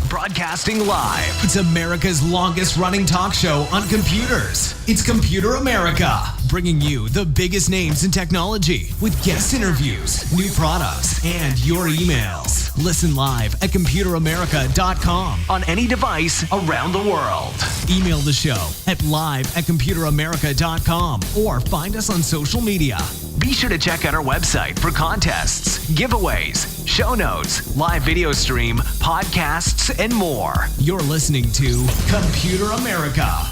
Broadcasting live. It's America's longest running talk show on computers. It's Computer America, bringing you the biggest names in technology with guest interviews, new products, and your emails. Listen live at computeramerica.com on any device around the world. Email the show at live@computeramerica.com or find us on social media. Be sure to check out our website for contests, giveaways, show notes, live video stream, podcasts, and more. You're listening to Computer America.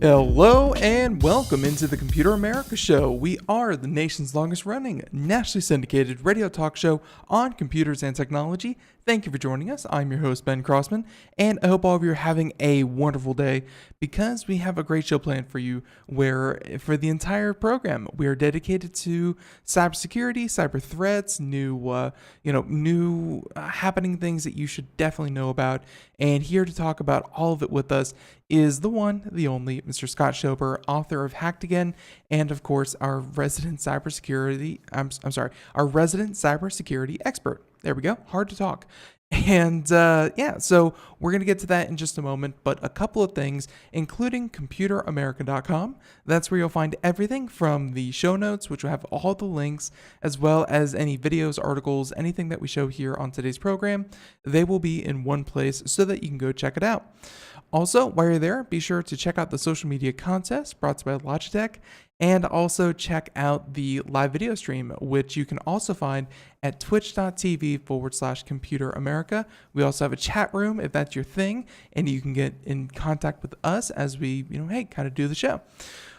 Hello and welcome into the Computer America Show. We are the nation's longest running, nationally syndicated radio talk show on computers and technology. Thank you for joining us. I'm your host, Ben Crossman, and I hope all of you are having a wonderful day because we have a great show planned for you where for the entire program, we are dedicated to cybersecurity, cyber threats, new happening things that you should definitely know about. And here to talk about all of it with us is the one, the only, Mr. Scott Schober, author of Hacked Again, and of course, our resident cybersecurity expert. There we go. Hard to talk. And so we're going to get to that in just a moment, but a couple of things, including computeramerica.com. That's where you'll find everything from the show notes, which will have all the links, as well as any videos, articles, anything that we show here on today's program. They will be in one place so that you can go check it out. Also, while you're there, be sure to check out the social media contest brought to you by Logitech, and also check out the live video stream, which you can also find at twitch.tv/Computer America. We also have a chat room if that's your thing, and you can get in contact with us as we, kind of do the show.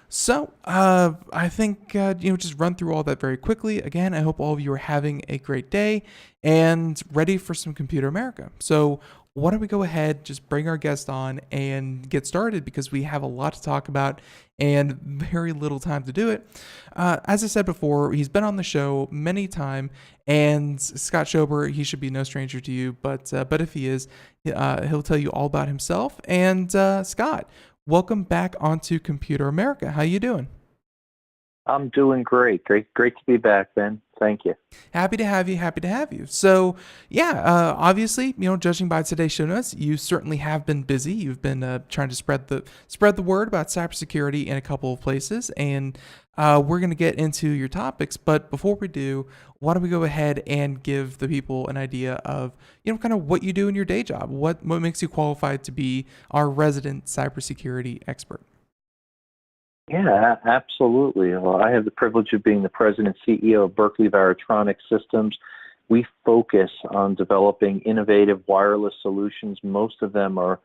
So I think, just run through all that very quickly. Again, I hope all of you are having a great day and ready for some Computer America. So why don't we go ahead, just bring our guest on and get started because we have a lot to talk about and very little time to do it. As I said before, he's been on the show many times, and Scott Schober, he should be no stranger to you, but if he is, he'll tell you all about himself. And Scott, welcome back onto Computer America. How you doing? I'm doing great. Great to be back, Ben. Thank you. Happy to have you. So, obviously, judging by today's show notes, you certainly have been busy. You've been trying to spread the word about cybersecurity in a couple of places, and we're going to get into your topics. But before we do, why don't we go ahead and give the people an idea of, kind of what you do in your day job? What makes you qualified to be our resident cybersecurity expert? Yeah, absolutely. Well, I have the privilege of being the president and CEO of Berkeley Varitronics Systems. We focus on developing innovative wireless solutions. Most of them are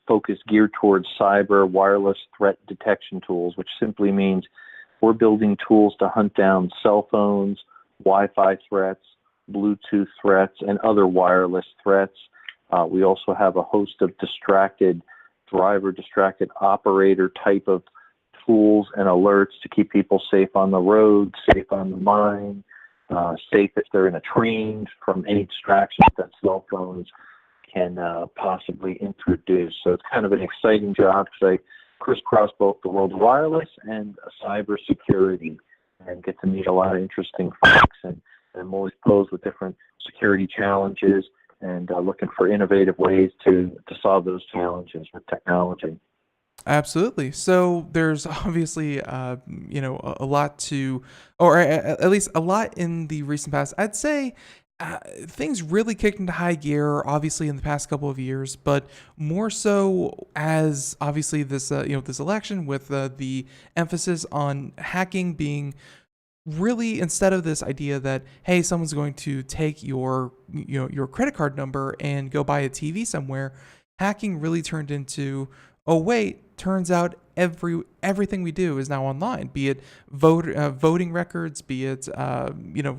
focused geared towards cyber wireless threat detection tools, which simply means we're building tools to hunt down cell phones, Wi-Fi threats, Bluetooth threats, and other wireless threats. We also have a host of distracted operator type of tools and alerts to keep people safe on the road, safe on the mine, safe if they're in a train from any distractions that cell phones can possibly introduce. So it's kind of an exciting job because I crisscross both the world of wireless and cybersecurity and get to meet a lot of interesting folks. And I'm always posed with different security challenges and looking for innovative ways to solve those challenges with technology. Absolutely. So there's obviously, a lot to, or at least a lot in the recent past. I'd say things really kicked into high gear, obviously, in the past couple of years, but more so as obviously this, this election with the emphasis on hacking being really, instead of this idea that, hey, someone's going to take your credit card number and go buy a TV somewhere, hacking really turned into, oh wait, turns out everything we do is now online, be it voting records, be it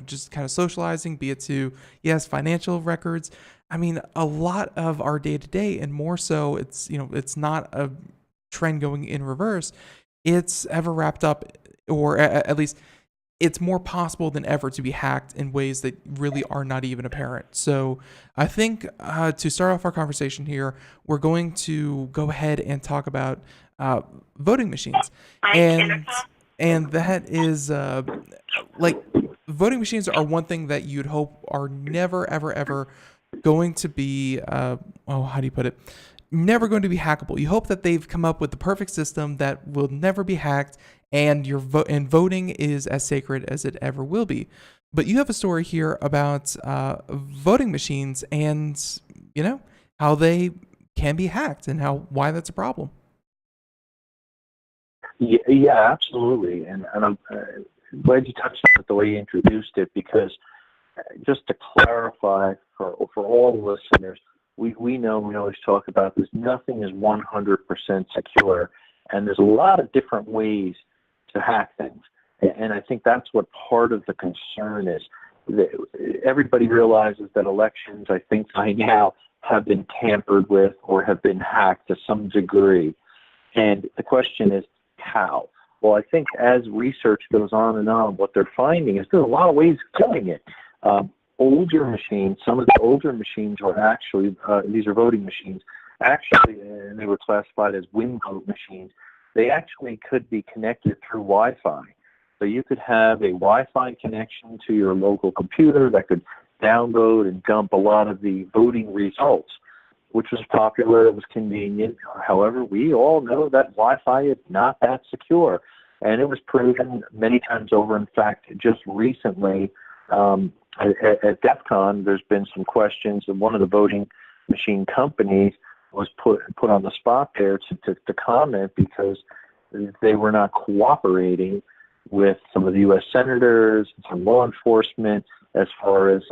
just kind of socializing, be it to, yes, financial records. I mean, a lot of our day to day, and more so, it's not a trend going in reverse. It's ever wrapped up, or at least it's more possible than ever to be hacked in ways that really are not even apparent. So I think to start off our conversation here, we're going to go ahead and talk about voting machines. And that is voting machines are one thing that you'd hope are never, ever, ever going to be, how do you put it? Never going to be hackable. You hope that they've come up with the perfect system that will never be hacked, and voting is as sacred as it ever will be. But you have a story here about voting machines and how they can be hacked and why that's a problem. Yeah, absolutely, and I'm glad you touched on it the way you introduced it, because just to clarify for all the listeners, we know, we always talk about this, nothing is 100% secure, and there's a lot of different ways to hack things. And I think that's what part of the concern is. Everybody realizes that elections, I think by now, have been tampered with or have been hacked to some degree. And the question is, how? Well, I think as research goes on and on, what they're finding is there's a lot of ways of doing it. Older machines, some of the older machines are actually, these are voting machines, actually, and they were classified as WinVote machines. They actually could be connected through Wi-Fi. So you could have a Wi-Fi connection to your local computer that could download and dump a lot of the voting results, which was popular, it was convenient. However, we all know that Wi-Fi is not that secure. And it was proven many times over. In fact, just recently, at DEF CON, there's been some questions, and one of the voting machine companies was put on the spot there to comment because they were not cooperating with some of the U.S. senators and some law enforcement as far as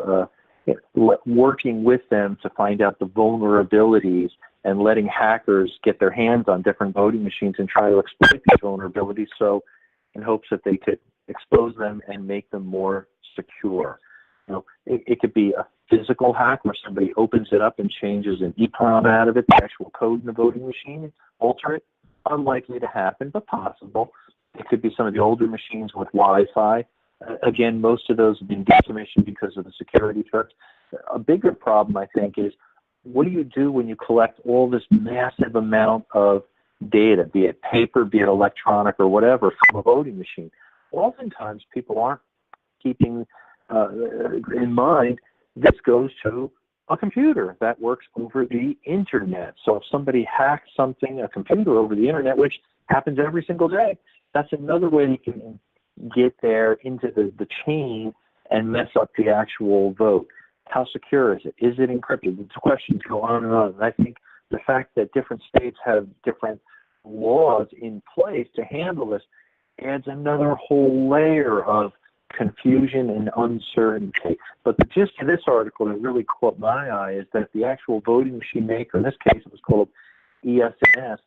working with them to find out the vulnerabilities and letting hackers get their hands on different voting machines and try to exploit these vulnerabilities, so in hopes that they could expose them and make them more secure. It could be a physical hack where somebody opens it up and changes an EEPROM out of it, the actual code in the voting machine, alter it. Unlikely to happen, but possible. It could be some of the older machines with Wi-Fi. Again, most of those have been decommissioned because of the security threats. A bigger problem, I think, is what do you do when you collect all this massive amount of data, be it paper, be it electronic, or whatever, from a voting machine? Oftentimes, people aren't keeping in mind this goes to a computer that works over the internet. So if somebody hacks a computer over the internet, which happens every single day, that's another way you can get there into the chain and mess up the actual vote. How secure is it? Is it encrypted? The questions go on and on. And I think the fact that different states have different laws in place to handle this adds another whole layer of confusion and uncertainty. But the gist of this article that really caught my eye is that the actual voting machine maker, in this case it was called ES&S,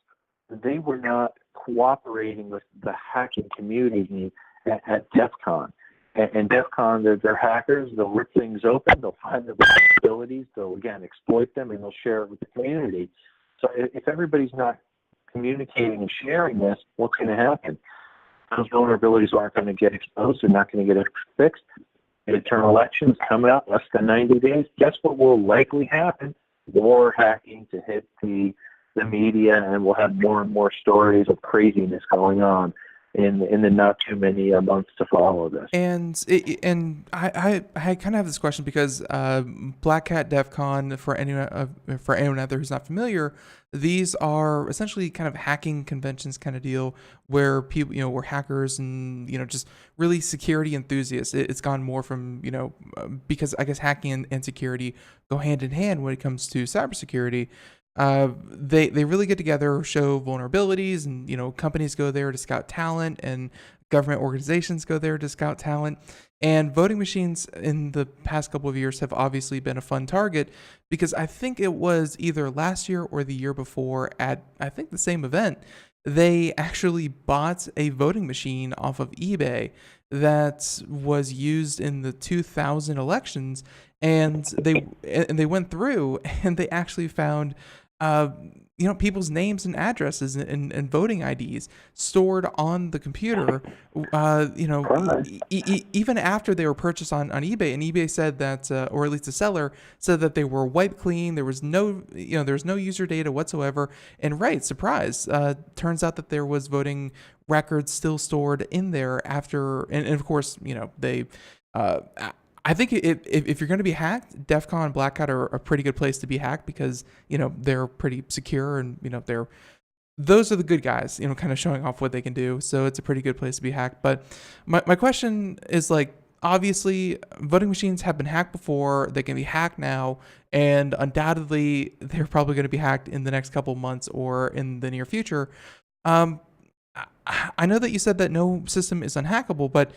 they were not cooperating with the hacking community at DEF CON. And DEF CON, they're hackers. They'll rip things open. They'll find the vulnerabilities. They'll, again, exploit them, and they'll share it with the community. So if everybody's not communicating and sharing this, what's going to happen? Those vulnerabilities aren't going to get exposed. They're not going to get fixed. Midterm elections coming up less than 90 days. Guess what will likely happen? More hacking to hit the media, and we'll have more and more stories of craziness going on. in the not too many months to follow this. And I kind of have this question because Black Hat, DEF CON, for anyone out there who's not familiar, these are essentially kind of hacking conventions kind of deal where people, where hackers and, just really security enthusiasts. It's gone more from, because I guess hacking and security go hand in hand when it comes to cybersecurity. They really get together, show vulnerabilities, and companies go there to scout talent, and government organizations go there to scout talent. And voting machines in the past couple of years have obviously been a fun target because I think it was either last year or the year before at I think the same event, they actually bought a voting machine off of eBay that was used in the 2000 elections, and they went through and they actually found people's names and addresses and voting IDs stored on the computer, even after they were purchased on eBay. And eBay said that, or at least the seller said that they were wiped clean. There was no user data whatsoever. And right, surprise, turns out that there was voting records still stored in there after, and of course, they, I think if you're going to be hacked, DEF CON and Black Hat are a pretty good place to be hacked because, they're pretty secure and, those are the good guys, kind of showing off what they can do. So it's a pretty good place to be hacked. But my question is obviously voting machines have been hacked before. They can be hacked now. And undoubtedly, they're probably going to be hacked in the next couple of months or in the near future. I know that you said that no system is unhackable, but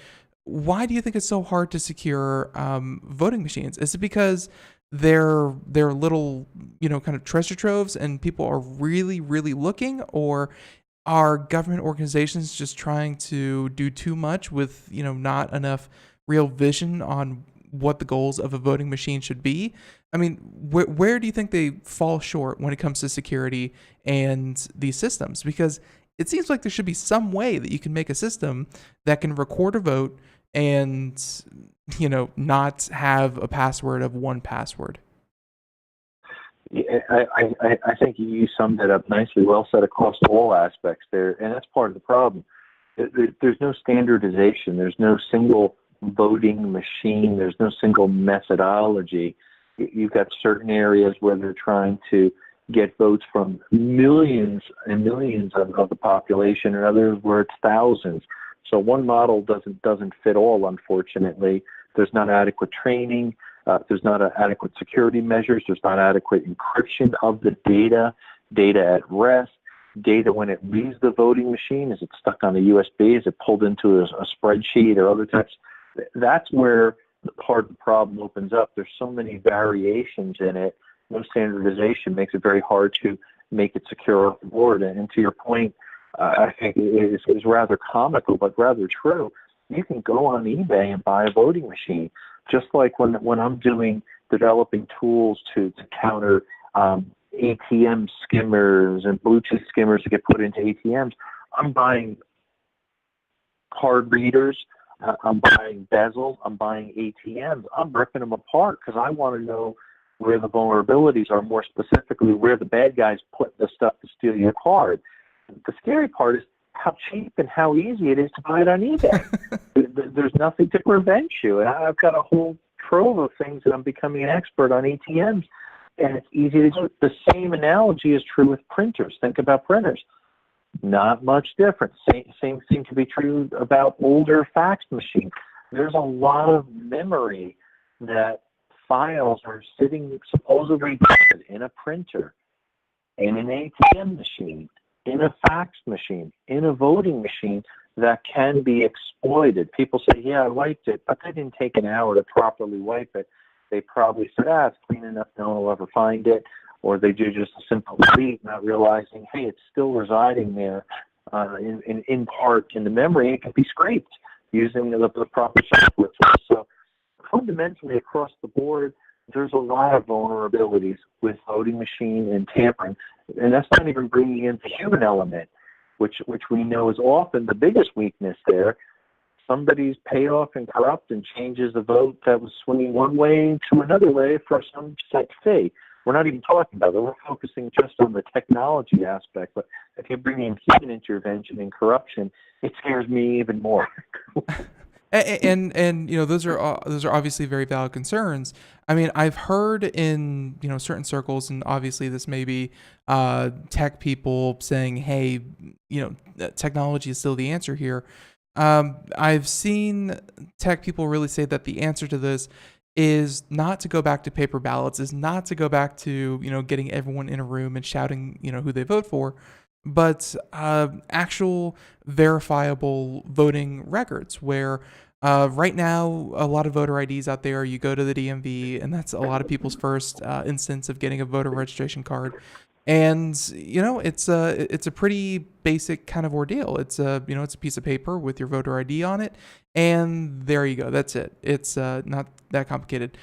why do you think it's so hard to secure voting machines? Is it because they're little, kind of treasure troves and people are really, really looking? Or are government organizations just trying to do too much with, not enough real vision on what the goals of a voting machine should be? I mean, where do you think they fall short when it comes to security and these systems? Because it seems like there should be some way that you can make a system that can record a vote and, not have a password of one password. Yeah, I think you summed it up nicely. Well said across all aspects there, and that's part of the problem. There's no standardization. There's no single voting machine. There's no single methodology. You've got certain areas where they're trying to get votes from millions and millions of the population, and others where it's thousands. So one model doesn't fit all, unfortunately. There's not adequate training. There's not adequate security measures. There's not adequate encryption of the data at rest, data when it leaves the voting machine. Is it stuck on a USB? Is it pulled into a spreadsheet or other types? That's where part of the problem opens up. There's so many variations in it. No standardization makes it very hard to make it secure off the board. And to your point, I think it is rather comical, but rather true. You can go on eBay and buy a voting machine, just like when I'm developing tools to counter ATM skimmers and Bluetooth skimmers that get put into ATMs. I'm buying card readers. I'm buying bezels. I'm buying ATMs. I'm ripping them apart because I want to know where the vulnerabilities are, more specifically where the bad guys put the stuff to steal your card. The scary part is how cheap and how easy it is to buy it on eBay. There's nothing to prevent you. And I've got a whole trove of things that I'm becoming an expert on ATMs, and it's easy to do. The same analogy is true with printers. Think about printers. Not much different. Same thing can be true about older fax machines. There's a lot of memory that files are sitting supposedly in a printer, in an ATM machine, in a fax machine, in a voting machine that can be exploited. People say, yeah, I wiped it, but they didn't take an hour to properly wipe it. They probably said, it's clean enough, no one will ever find it. Or they do just a simple delete, not realizing, hey, it's still residing there in part in the memory. It can be scraped using the proper software. So fundamentally across the board, there's a lot of vulnerabilities with voting machine and tampering. And that's not even bringing in the human element, which we know is often the biggest weakness there. Somebody's paid off and corrupt and changes a vote that was swinging one way to another way for some set fee. we're not even talking about it. We're focusing just on the technology aspect. But if you bring in human intervention and corruption, it scares me even more. And those are obviously very valid concerns. I mean, I've heard in certain circles, and obviously this may be tech people saying, "Hey, technology is still the answer here." I've seen tech people really say that the answer to this is not to go back to paper ballots, is not to go back to getting everyone in a room and shouting who they vote for, but actual verifiable voting records where right now a lot of voter IDs out there, you go to the DMV and that's a lot of people's first instance of getting a voter registration card. And it's a pretty basic kind of ordeal. It's it's a piece of paper with your voter ID on it, and there you go. That's it. It's not that complicated.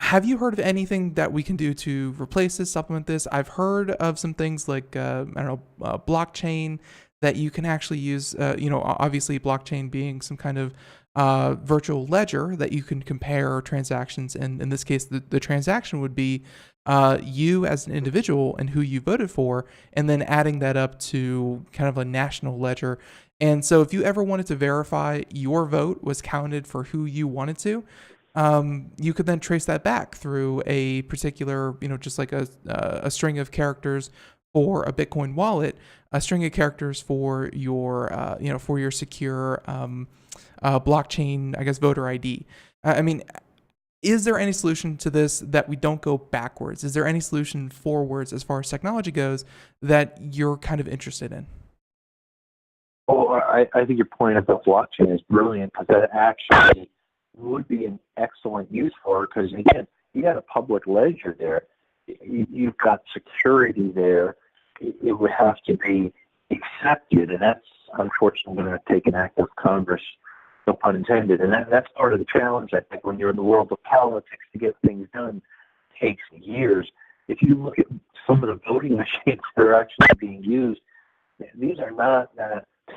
Have you heard of anything that we can do to replace this, supplement this? I've heard of some things like blockchain that you can actually use. Obviously blockchain being some kind of virtual ledger that you can compare transactions, and in this case, the transaction would be you as an individual and who you voted for, and then adding that up to kind of a national ledger. And so if you ever wanted to verify your vote was counted for who you wanted to, you could then trace that back through a particular, just like a string of characters for a Bitcoin wallet, a string of characters for your, for your secure blockchain, I guess, voter ID. I mean, is there any solution to this that we don't go backwards? Is there any solution forwards as far as technology goes that you're kind of interested in? Well, I think your point about blockchain is brilliant, because that actually would be an excellent use for it, because, again, you got a public ledger there. You've got security there. It would have to be accepted, and that's unfortunately going to take an act of Congress, no pun intended. And that's part of the challenge, I think, when you're in the world of politics. To get things done takes years. If you look at some of the voting machines that are actually being used, these are not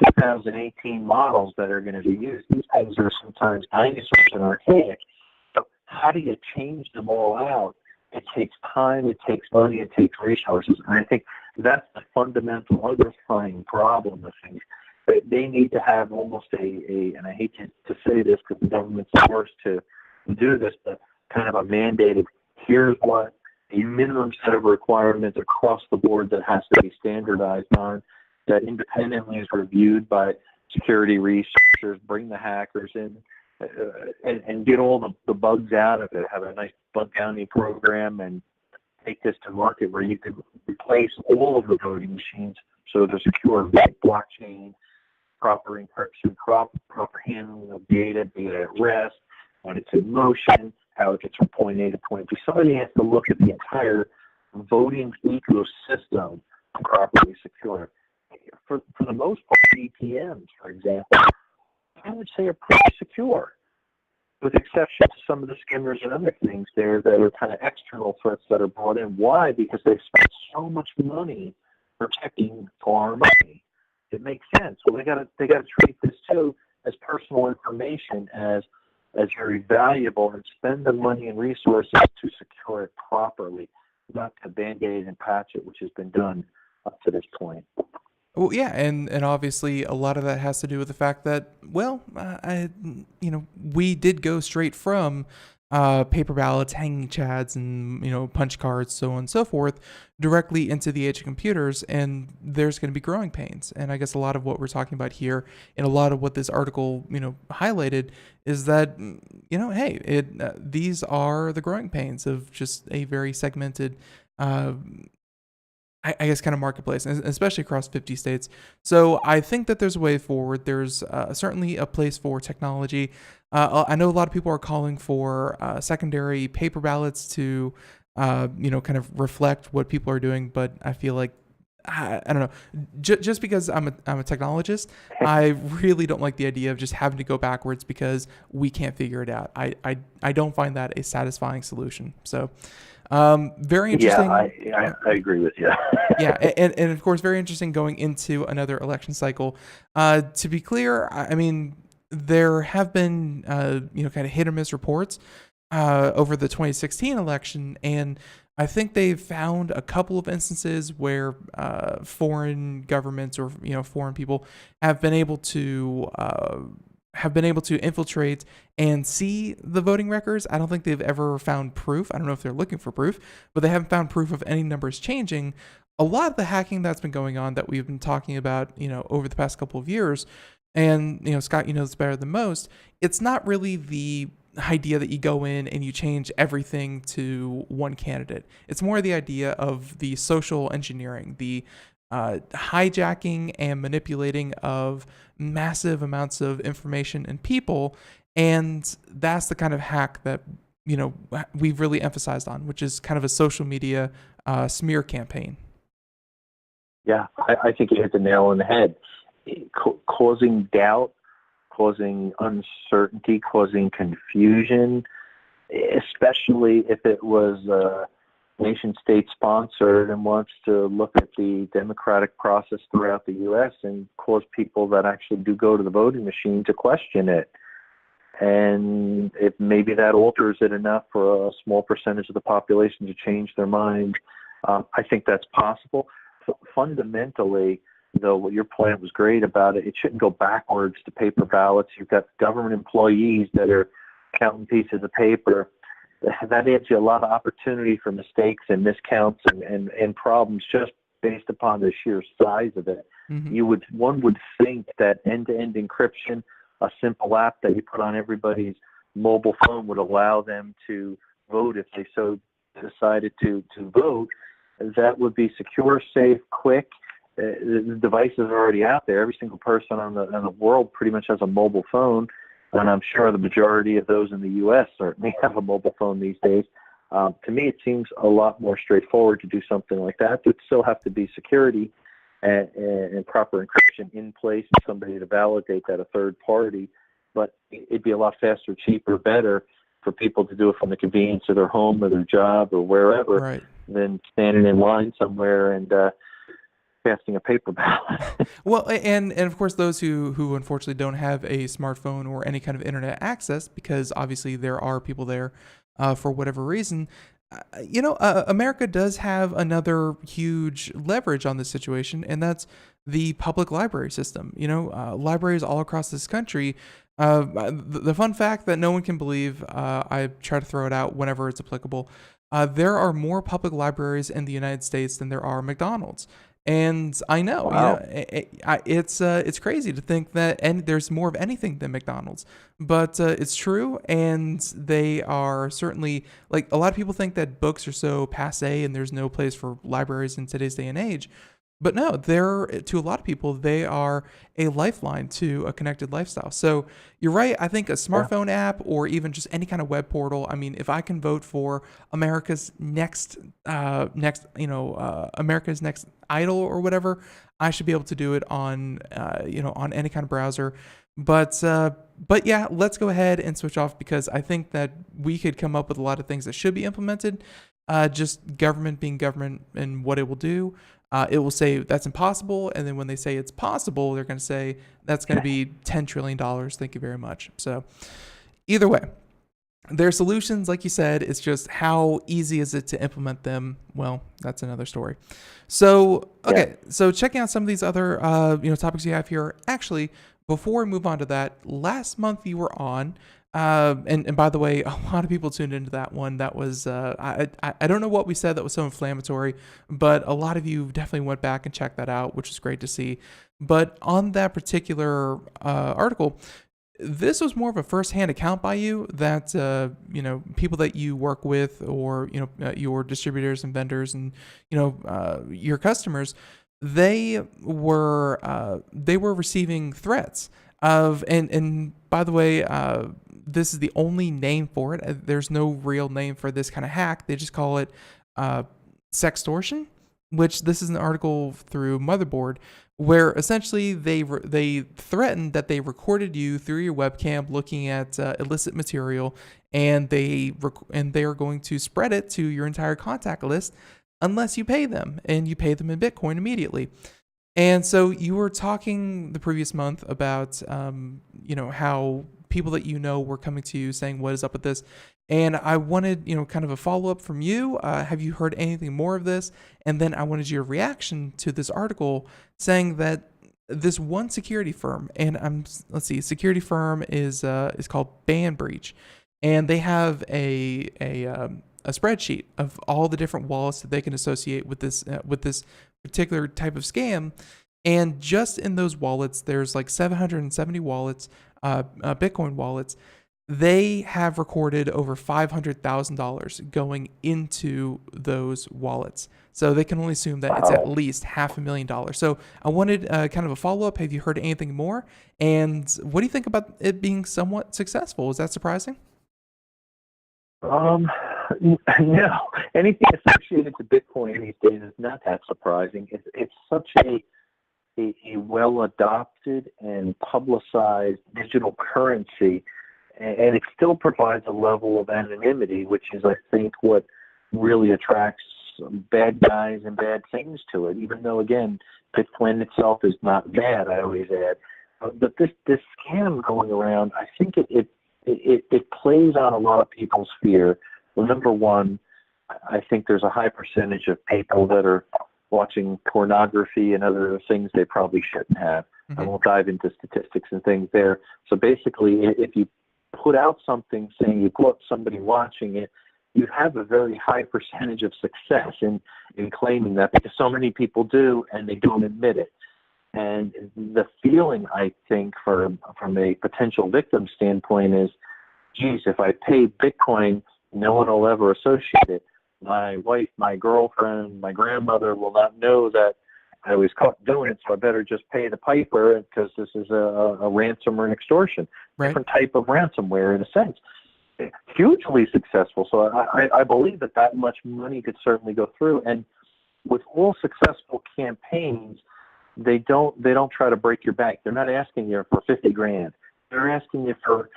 2018 models that are going to be used. These things are sometimes dinosaurs and archaic. So how do you change them all out? It takes time, it takes money, it takes resources. And I think that's the fundamental underlying problem of things. They need to have almost and I hate to say this because the government's forced to do this, but kind of a mandated, here's what a minimum set of requirements across the board that has to be standardized on, that independently is reviewed by security researchers, bring the hackers in, and get all the bugs out of it, have a nice bug bounty program, and take this to market where you could replace all of the voting machines so they're secure, blockchain, proper encryption, proper handling of data at rest, when it's in motion, how it gets from point A to point B. Somebody has to look at the entire voting ecosystem to properly secure. For the most part, ATMs, for example, I would say are pretty secure, with exception to some of the skimmers and other things there that are kind of external threats that are brought in. Why? Because they've spent so much money protecting our money. It makes sense. Well, they got to treat this too as personal information, as very valuable, and spend the money and resources to secure it properly, not to band-aid and patch it, which has been done up to this point. Well, yeah, and obviously a lot of that has to do with the fact that, we did go straight from paper ballots, hanging chads, and punch cards, so on and so forth, directly into the age of computers, and there's going to be growing pains. And I guess a lot of what we're talking about here, and a lot of what this article highlighted, is that these are the growing pains of just a very segmented. I guess kind of marketplace, especially across 50 states. So I think that there's a way forward. There's certainly a place for technology. I know a lot of people are calling for secondary paper ballots to, kind of reflect what people are doing. But I feel like, I don't know, just because I'm a technologist, I really don't like the idea of just having to go backwards because we can't figure it out. I don't find that a satisfying solution. So. Very interesting. Yeah, I agree with you. Yeah, and of course, very interesting going into another election cycle. To be clear, I mean, there have been, kind of hit or miss reports over the 2016 election, and I think they've found a couple of instances where foreign governments or foreign people have been able to infiltrate and see the voting records. I don't think they've ever found proof. I don't know if they're looking for proof, but they haven't found proof of any numbers changing. A lot of the hacking that's been going on that we've been talking about, over the past couple of years, and Scott, this better than most. It's not really the idea that you go in and you change everything to one candidate. It's more the idea of the social engineering, the hijacking and manipulating of massive amounts of information and people. And that's the kind of hack that, we've really emphasized on, which is kind of a social media smear campaign. Yeah, I think you hit the nail on the head. Causing doubt, causing uncertainty, causing confusion, especially if it was nation state sponsored and wants to look at the democratic process throughout the U.S. and cause people that actually do go to the voting machine to question it. And if maybe that alters it enough for a small percentage of the population to change their mind, I think that's possible. Fundamentally, though, what your point was great about it, it shouldn't go backwards to paper ballots. You've got government employees that are counting pieces of paper. That adds you a lot of opportunity for mistakes and miscounts and problems just based upon the sheer size of it. Mm-hmm. One would think that end-to-end encryption, a simple app that you put on everybody's mobile phone, would allow them to vote if they so decided to vote. That would be secure, safe, quick. The devices are already out there. Every single person in the world pretty much has a mobile phone, and I'm sure the majority of those in the U.S. certainly have a mobile phone these days. To me, it seems a lot more straightforward to do something like that. There'd still have to be security and proper encryption in place and somebody to validate that, a third party, but it'd be a lot faster, cheaper, better for people to do it from the convenience of their home or their job or wherever, right, than standing in line somewhere and casting a paper ballot. Well, and of course, those who unfortunately don't have a smartphone or any kind of internet access, because obviously there are people there for whatever reason. America does have another huge leverage on this situation, and that's the public library system. Libraries all across this country. The fun fact that no one can believe, I try to throw it out whenever it's applicable. There are more public libraries in the United States than there are McDonald's. And I know, wow. It's crazy to think that there's more of anything than McDonald's, but it's true. And they are certainly, like, a lot of people think that books are so passé and there's no place for libraries in today's day and age. But no, to a lot of people, they are a lifeline to a connected lifestyle. So you're right. I think a smartphone app or even just any kind of web portal. I mean, if I can vote for America's next America's Next Idol or whatever, I should be able to do it on any kind of browser. But yeah, let's go ahead and switch off, because I think that we could come up with a lot of things that should be implemented. Just government being government and what it will do. It will say that's impossible, and then when they say it's possible, they're going to say that's going to be $10 trillion. Thank you very much. So either way, their solutions, like you said, it's just how easy is it to implement them? Well, that's another story. So, okay, so checking out some of these other topics you have here. Actually, before we move on to that, last month you were on, and by the way, a lot of people tuned into that one. That was I don't know what we said that was so inflammatory, but a lot of you definitely went back and checked that out, which is great to see. But on that particular article, this was more of a first-hand account by you that people that you work with, or your distributors and vendors and your customers, they were receiving threats of, and by the way, this is the only name for it. There's no real name for this kind of hack. They just call it sextortion, which this is an article through Motherboard, where essentially they threatened that they recorded you through your webcam looking at illicit material, and they are going to spread it to your entire contact list unless you pay them, and you pay them in Bitcoin immediately. And so you were talking the previous month about how people that were coming to you saying, what is up with this? And I wanted, kind of a follow-up from you. Have you heard anything more of this? And then I wanted your reaction to this article saying that this one security firm, and security firm is called Banbreach, and they have a spreadsheet of all the different wallets that they can associate with this particular type of scam. And just in those wallets, there's like 770 wallets, Bitcoin wallets. They have recorded over $500,000 going into those wallets. So they can only assume that it's at least $500,000. So I wanted kind of a follow-up. Have you heard anything more? And what do you think about it being somewhat successful? Is that surprising? No. Anything associated to Bitcoin these days is not that surprising. It's such a well-adopted and publicized digital currency, and it still provides a level of anonymity, which is, I think, what really attracts bad guys and bad things to it, even though, again, Bitcoin itself is not bad, I always add. But this scam going around, I think it plays on a lot of people's fear. Well, number one, I think there's a high percentage of people that are watching pornography and other things they probably shouldn't have. Mm-hmm. I won't dive into statistics and things there. So basically, if you put out something saying you caught somebody watching it, you have a very high percentage of success in claiming that, because so many people do and they don't admit it. And the feeling, I think, from a potential victim standpoint is, geez, if I pay Bitcoin, no one will ever associate it. My wife, my girlfriend, my grandmother will not know that I was caught doing it, so I better just pay the piper, because this is a ransom or an extortion. Right. Different type of ransomware, in a sense. Hugely successful. So I believe that much money could certainly go through. And with all successful campaigns, they don't try to break your bank. They're not asking you for $50,000. They're asking you for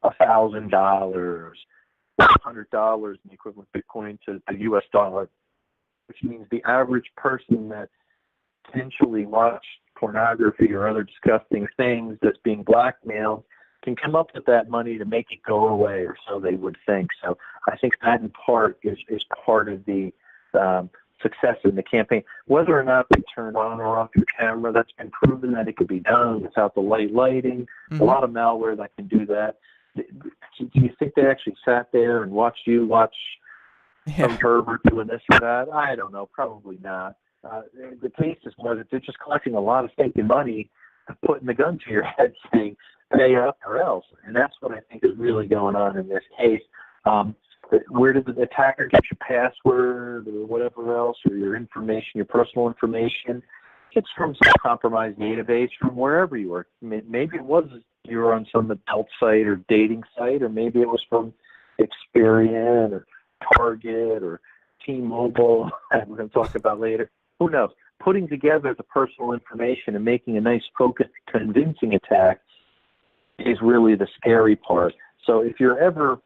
$1,000, $100 in the equivalent Bitcoin to the U.S. dollar, which means the average person that potentially watched pornography or other disgusting things that's being blackmailed can come up with that money to make it go away, or so they would think. So I think that in part is part of the success in the campaign. Whether or not they turn on or off your camera, that's been proven that it could be done without the lighting. Mm-hmm. A lot of malware that can do that. Do you think they actually sat there and watched you watch some pervert doing this or that? I don't know. Probably not. The case is more that they're just collecting a lot of fake money and putting the gun to your head saying, pay up or else. And that's what I think is really going on in this case. Where did the attacker get your password or whatever else, or your information, your personal information? It's from some compromised database from wherever you were. Maybe it was you were on some adult site or dating site, or maybe it was from Experian or Target or T-Mobile, that we're going to talk about later. Who knows? Putting together the personal information and making a nice, focused, convincing attack is really the scary part. So if you're ever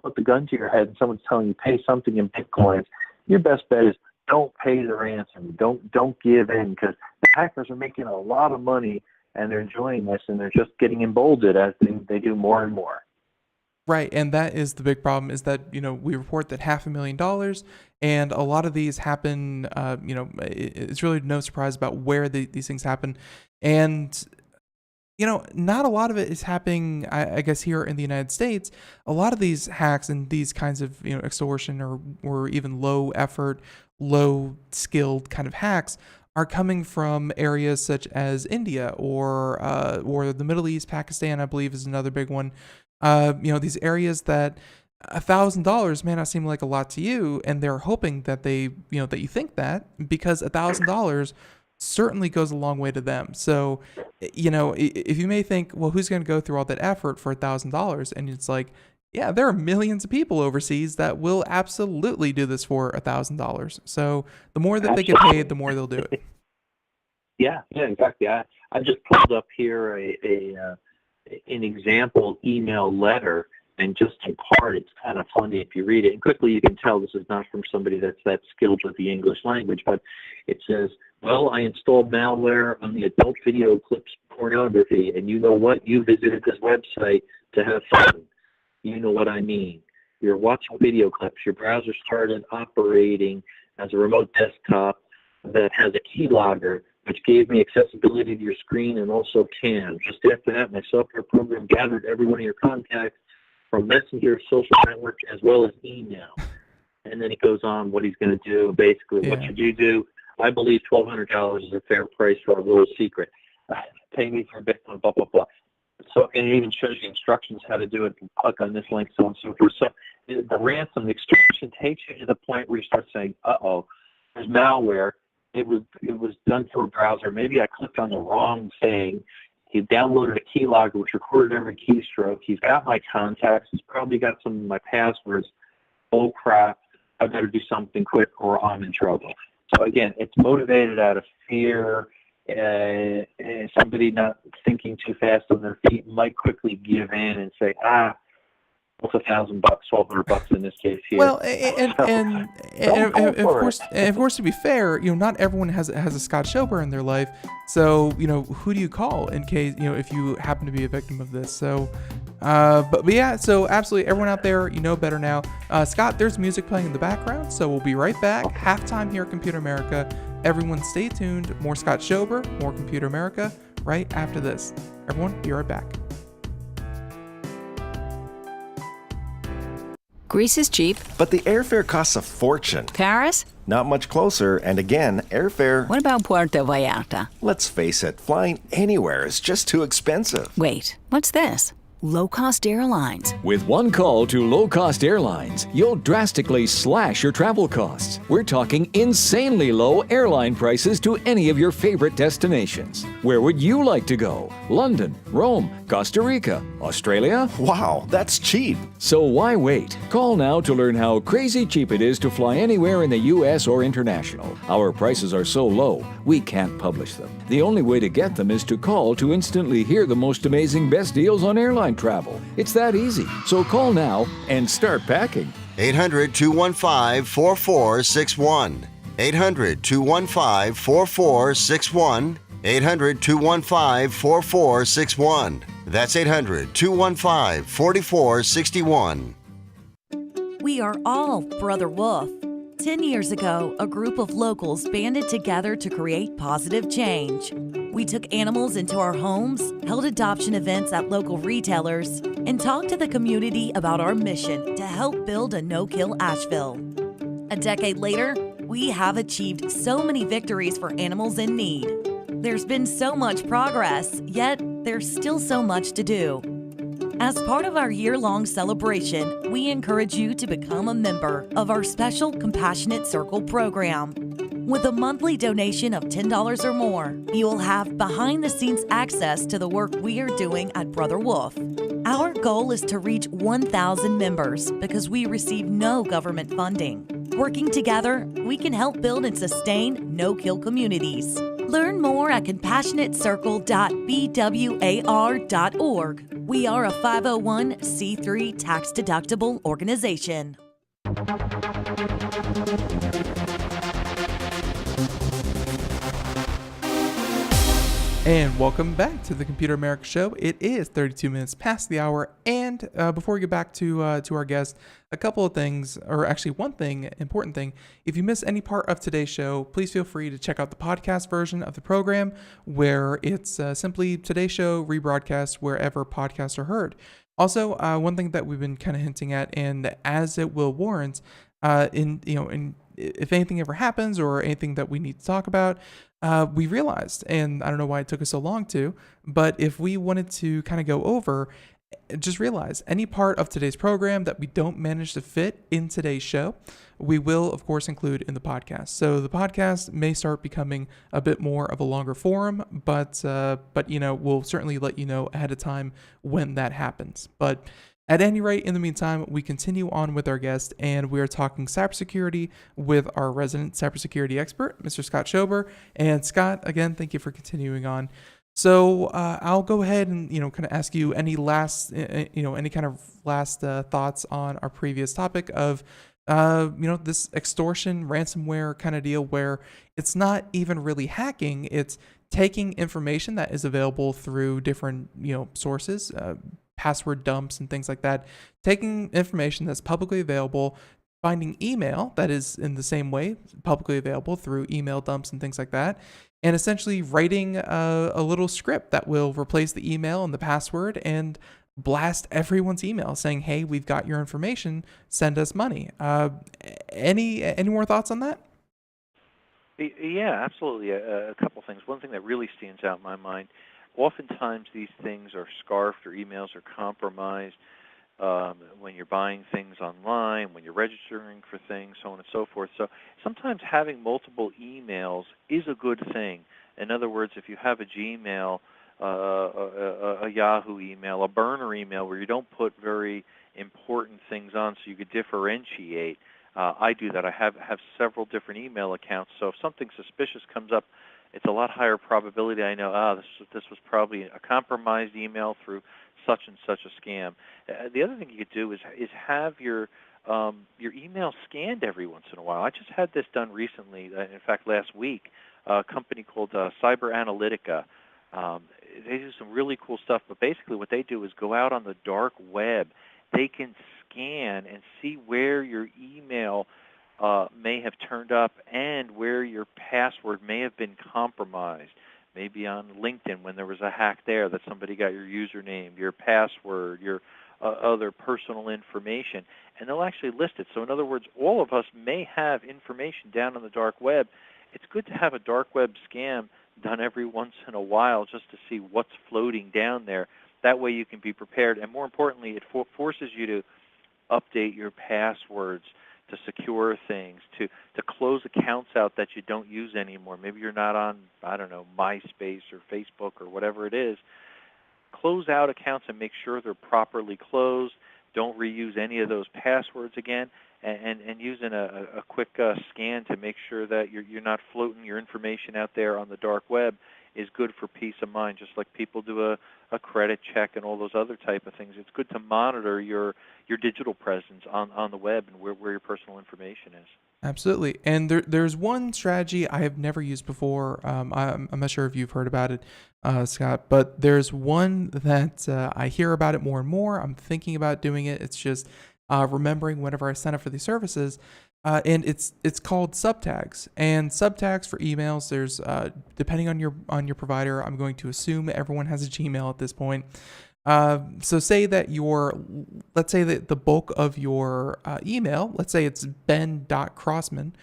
put the gun to your head and someone's telling you pay something in Bitcoin, your best bet is don't pay the ransom. Don't give in, because the hackers are making a lot of money and they're enjoying this, and they're just getting emboldened as they do more and more. Right, and that is the big problem, is that, we report that $500,000, and a lot of these happen, it's really no surprise about where these things happen. And, not a lot of it is happening, I guess, here in the United States. A lot of these hacks and these kinds of, extortion or even low effort, low skilled kind of hacks are coming from areas such as India or the Middle East. Pakistan, I believe, is another big one. These areas that $1,000 may not seem like a lot to you, and they're hoping that that you think that, because $1,000 certainly goes a long way to them. So, if you may think, well, who's going to go through all that effort for $1,000? And it's like, yeah, there are millions of people overseas that will absolutely do this for $1,000. So the more that they get paid, the more they'll do it. Yeah, exactly. I just pulled up here an example email letter, And just in part, it's kind of funny if you read it. And quickly you can tell this is not from somebody that's that skilled with the English language, but it says, well, I installed malware on the adult video clips pornography, and you know what? You visited this website to have fun. You know what I mean. You're watching video clips. Your browser started operating as a remote desktop that has a keylogger, which gave me accessibility to your screen and also CAN. Just after that, my software program gathered every one of your contacts from Messenger, social network, as well as email. And then he goes on what he's going to do. Basically, what should you do? I believe $1,200 is a fair price for a little secret. Pay me for Bitcoin, blah, blah, blah. So, and it even shows you instructions how to do it. Click on this link, so on and so forth. So the ransom, the extortion takes you to the point where you start saying, uh-oh, there's malware. It was done through a browser. Maybe I clicked on the wrong thing. He downloaded a keylogger which recorded every keystroke. He's got my contacts. He's probably got some of my passwords. Oh, crap. I better do something quick or I'm in trouble. So, again, it's motivated out of fear. Somebody not thinking too fast on their feet might quickly give in and say, what's $1,000, $1,200 in this case here. Well, and of course, to be fair, not everyone has a Scott Schober in their life. So, who do you call in case, if you happen to be a victim of this? So, but yeah, so absolutely everyone out there, better now. Scott, there's music playing in the background, so we'll be right back. Halftime here at Computer America. Everyone stay tuned. More Scott Schober, more Computer America right after this. Everyone, be right back. Greece is cheap. But the airfare costs a fortune. Paris? Not much closer, and again, airfare... What about Puerto Vallarta? Let's face it, flying anywhere is just too expensive. Wait, what's this? Low-cost airlines. With one call to low-cost airlines, you'll drastically slash your travel costs. We're talking insanely low airline prices to any of your favorite destinations. Where would you like to go? London, Rome, Costa Rica, Australia? Wow, that's cheap. So why wait? Call now to learn how crazy cheap it is to fly anywhere in the U.S. or international. Our prices are so low, we can't publish them. The only way to get them is to call to instantly hear the most amazing best deals on airline travel. It's that easy. So call now and start packing. 800-215-4461. 800-215-4461. 800-215-4461. That's 800-215-4461. We are all Brother Wolf. 10 years ago, a group of locals banded together to create positive change. We took animals into our homes, held adoption events at local retailers, and talked to the community about our mission to help build a no-kill Asheville. A decade later, we have achieved so many victories for animals in need. There's been so much progress, yet there's still so much to do. As part of our year-long celebration, we encourage you to become a member of our special Compassionate Circle program. With a monthly donation of $10 or more, you will have behind-the-scenes access to the work we are doing at Brother Wolf. Our goal is to reach 1,000 members because we receive no government funding. Working together, we can help build and sustain no-kill communities. Learn more at compassionatecircle.bwar.org. We are a 501c3 tax-deductible organization. And welcome back to the Computer America Show. It is 32 minutes past the hour, and before we get back to our guest, a couple of things, or actually one thing, important thing. If you miss any part of today's show, please feel free to check out the podcast version of the program, where it's simply today's show rebroadcast wherever podcasts are heard. Also, one thing that we've been kind of hinting at, and as it will warrant, if anything ever happens or anything that we need to talk about, we realized, and I don't know why it took us so long to, but if we wanted to kind of go over, just realize any part of today's program that we don't manage to fit in today's show, we will, of course, include in the podcast. So the podcast may start becoming a bit more of a longer forum, but we'll certainly let you know ahead of time when that happens. But at any rate, in the meantime, we continue on with our guest, and we are talking cybersecurity with our resident cybersecurity expert, Mr. Scott Schober. And Scott, again, thank you for continuing on. So I'll go ahead and kind of ask you any last any kind of last thoughts on our previous topic of this extortion ransomware kind of deal where it's not even really hacking, it's taking information that is available through different sources, password dumps and things like that, taking information that's publicly available, finding email that is in the same way publicly available through email dumps and things like that, and essentially writing a little script that will replace the email and the password and blast everyone's email saying, "Hey, we've got your information. Send us money." Any more thoughts on that? Yeah, absolutely. A couple things. One thing that really stands out in my mind, oftentimes these things are scarfed or emails are compromised when you're buying things online, when you're registering for things, so on and so forth. So sometimes having multiple emails is a good thing. In other words, if you have a Gmail, a Yahoo email, a burner email where you don't put very important things on so you could differentiate, I do that. I have several different email accounts, so if something suspicious comes up, it's a lot higher probability I know, this was probably a compromised email through such and such a scam. The other thing you could do is have your email scanned every once in a while. I just had this done recently, in fact last week, a company called Cyber They do some really cool stuff, but basically what they do is go out on the dark web. They can scan and see where your email may have turned up and where your password may have been compromised. Maybe on LinkedIn when there was a hack there that somebody got your username, your password, your other personal information, and they'll actually list it. So in other words, all of us may have information down on the dark web. It's good to have a dark web scam done every once in a while just to see what's floating down there. That way you can be prepared. And more importantly, it forces you to update your passwords, to secure things, to close accounts out that you don't use anymore. Maybe you're not on, I don't know, MySpace or Facebook or whatever it is. Close out accounts and make sure they're properly closed. Don't reuse any of those passwords again. And using a quick scan to make sure that you're not floating your information out there on the dark web is good for peace of mind, just like people do a credit check and all those other type of things. It's good to monitor your digital presence on the web and where your personal information is. Absolutely. And there's one strategy I have never used before. I'm not sure if you've heard about it, Scott, but there's one that I hear about it more and more. I'm thinking about doing it. It's just remembering whenever I sign up for these services. And it's called subtags. And subtags for emails, there's depending on your provider, I'm going to assume everyone has a Gmail at this point. So say that let's say that the bulk of your email, let's say it's ben.crossman,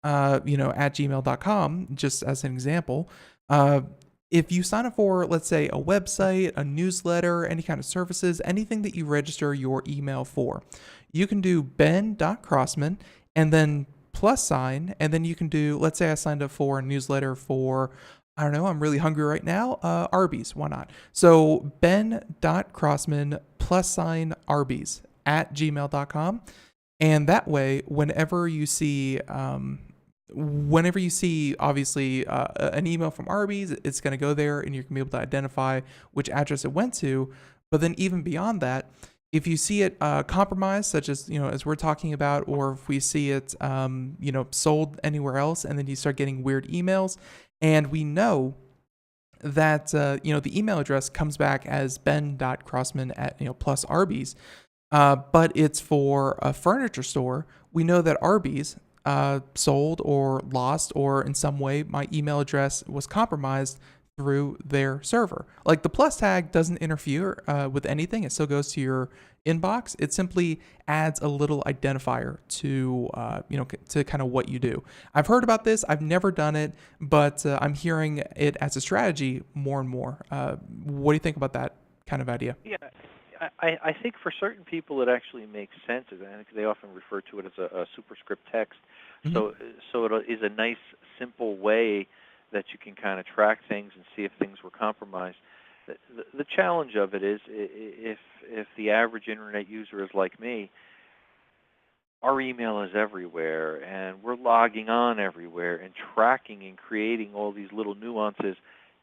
at gmail.com, just as an example. If you sign up for, let's say, a website, a newsletter, any kind of services, anything that you register your email for, you can do ben.crossman and then +, and then you can do, let's say I signed up for a newsletter for, I don't know, I'm really hungry right now, Arby's, why not? So ben.crossman + Arby's at gmail.com. And that way, whenever you see obviously an email from Arby's, it's going to go there and you're going to be able to identify which address it went to. But then even beyond that, if you see it compromised, such as, as we're talking about, or if we see it, sold anywhere else, and then you start getting weird emails, and we know that, the email address comes back as ben.crossman at, + Arby's, but it's for a furniture store, we know that Arby's sold or lost, or in some way my email address was compromised through their server. Like the + tag doesn't interfere with anything. It still goes to your inbox. It simply adds a little identifier to to kind of what you do. I've heard about this. I've never done it, but I'm hearing it as a strategy more and more. What do you think about that kind of idea? Yeah, I think for certain people it actually makes sense. I think they often refer to it as a superscript text. Mm-hmm. So it is a nice, simple way that you can kind of track things and see if things were compromised. The challenge of it is if the average internet user is like me, our email is everywhere, and we're logging on everywhere and tracking and creating all these little nuances.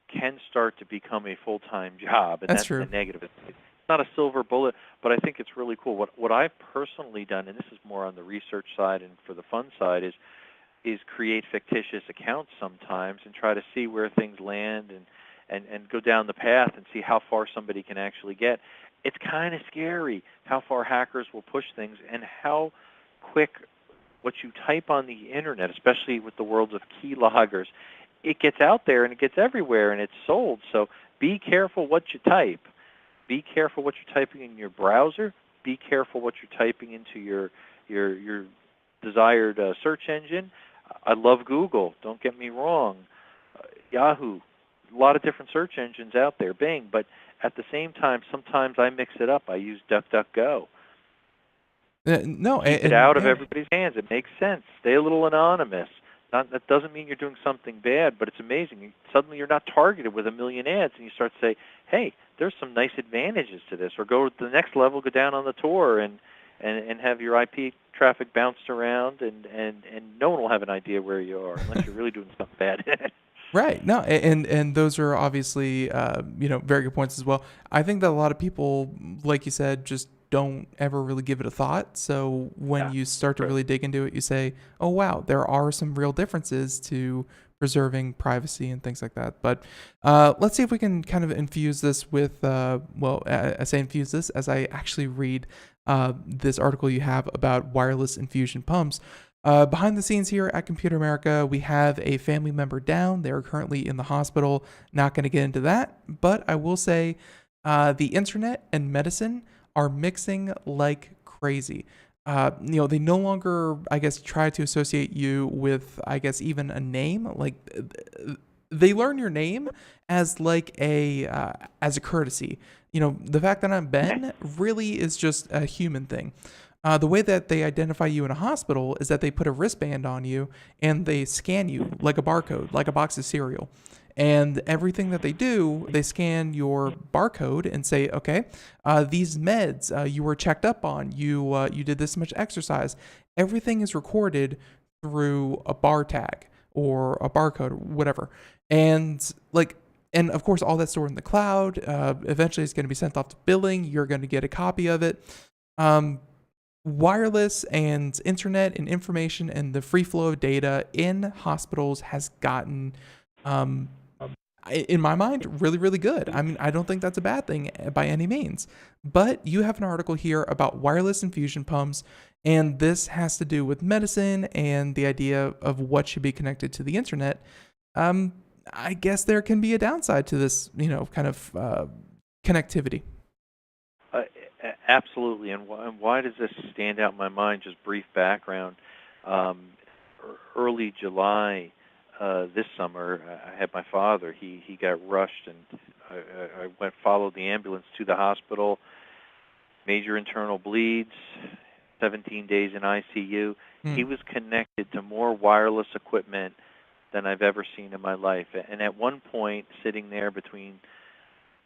can start to become a full-time job, and That's that's true. the negative. It's not a silver bullet, but I think it's really cool. What I've personally done, and this is more on the research side and for the fun side, is create fictitious accounts sometimes and try to see where things land and go down the path and see how far somebody can actually get. It's kind of scary how far hackers will push things and how quick what you type on the internet, especially with the worlds of keyloggers, it gets out there and it gets everywhere and it's sold. So be careful what you type. Be careful what you're typing in your browser. Be careful what you're typing into your desired search engine. I love Google. Don't get me wrong. Yahoo, a lot of different search engines out there. Bing, but at the same time, sometimes I mix it up. I use DuckDuckGo. No, Keep it out of everybody's hands. It makes sense. Stay a little anonymous. That doesn't mean you're doing something bad, but it's amazing. Suddenly you're not targeted with a million ads, and you start to say, hey, there's some nice advantages to this. Or go to the next level, go down on the Tor, and have your IP traffic bounced around, and no one will have an idea where you are unless you're really doing something bad. Right. No, and those are obviously very good points as well. I think that a lot of people, like you said, just don't ever really give it a thought. So when you start to really dig into it, you say, oh, wow, there are some real differences to preserving privacy and things like that. But let's see if we can kind of infuse this with, I say infuse this as I actually read this article you have about wireless infusion pumps. Behind the scenes here at Computer America, we have a family member down. They're currently in the hospital. Not going to get into that, but I will say the internet and medicine are mixing like crazy. They no longer, I guess, try to associate you with, I guess, even a name. Like they learn your name as like as a courtesy. The fact that I'm Ben really is just a human thing. The way that they identify you in a hospital is that they put a wristband on you and they scan you like a barcode, like a box of cereal. And everything that they do, they scan your barcode and say, okay, these meds you were checked up on, you did this much exercise. Everything is recorded through a bar tag or a barcode or whatever. And of course, all that's stored in the cloud. Eventually, it's going to be sent off to billing. You're going to get a copy of it. Wireless and internet and information and the free flow of data in hospitals has gotten, in my mind, really, really good. I mean, I don't think that's a bad thing by any means. But you have an article here about wireless infusion pumps, and this has to do with medicine and the idea of what should be connected to the internet. I guess there can be a downside to this, kind of connectivity. Absolutely, and why does this stand out in my mind? Just brief background. Early July this summer, I had my father. He got rushed, and I followed the ambulance to the hospital. Major internal bleeds, 17 days in ICU. He was connected to more wireless equipment than I've ever seen in my life. And at one point, sitting there between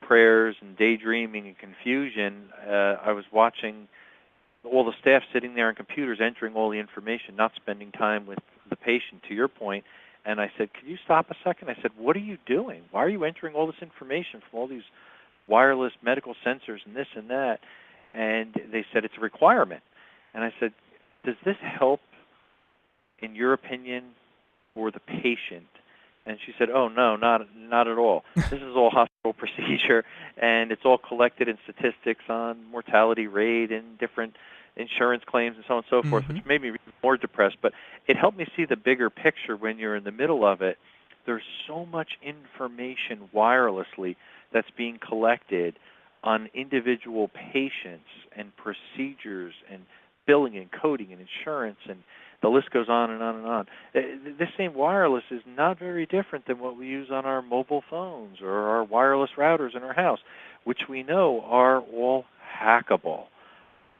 prayers and daydreaming and confusion, I was watching all the staff sitting there on computers entering all the information, not spending time with the patient, to your point. And I said, could you stop a second? I said, what are you doing? Why are you entering all this information from all these wireless medical sensors and this and that? And they said, it's a requirement. And I said, does this help, in your opinion, for the patient? And she said, oh, no, not at all. This is all hospital procedure, and it's all collected in statistics on mortality rate and different insurance claims and so on and so forth, which made me more depressed. But it helped me see the bigger picture when you're in the middle of it. There's so much information wirelessly that's being collected on individual patients and procedures and billing and coding and insurance, and the list goes on and on and on. This same wireless is not very different than what we use on our mobile phones or our wireless routers in our house, which we know are all hackable.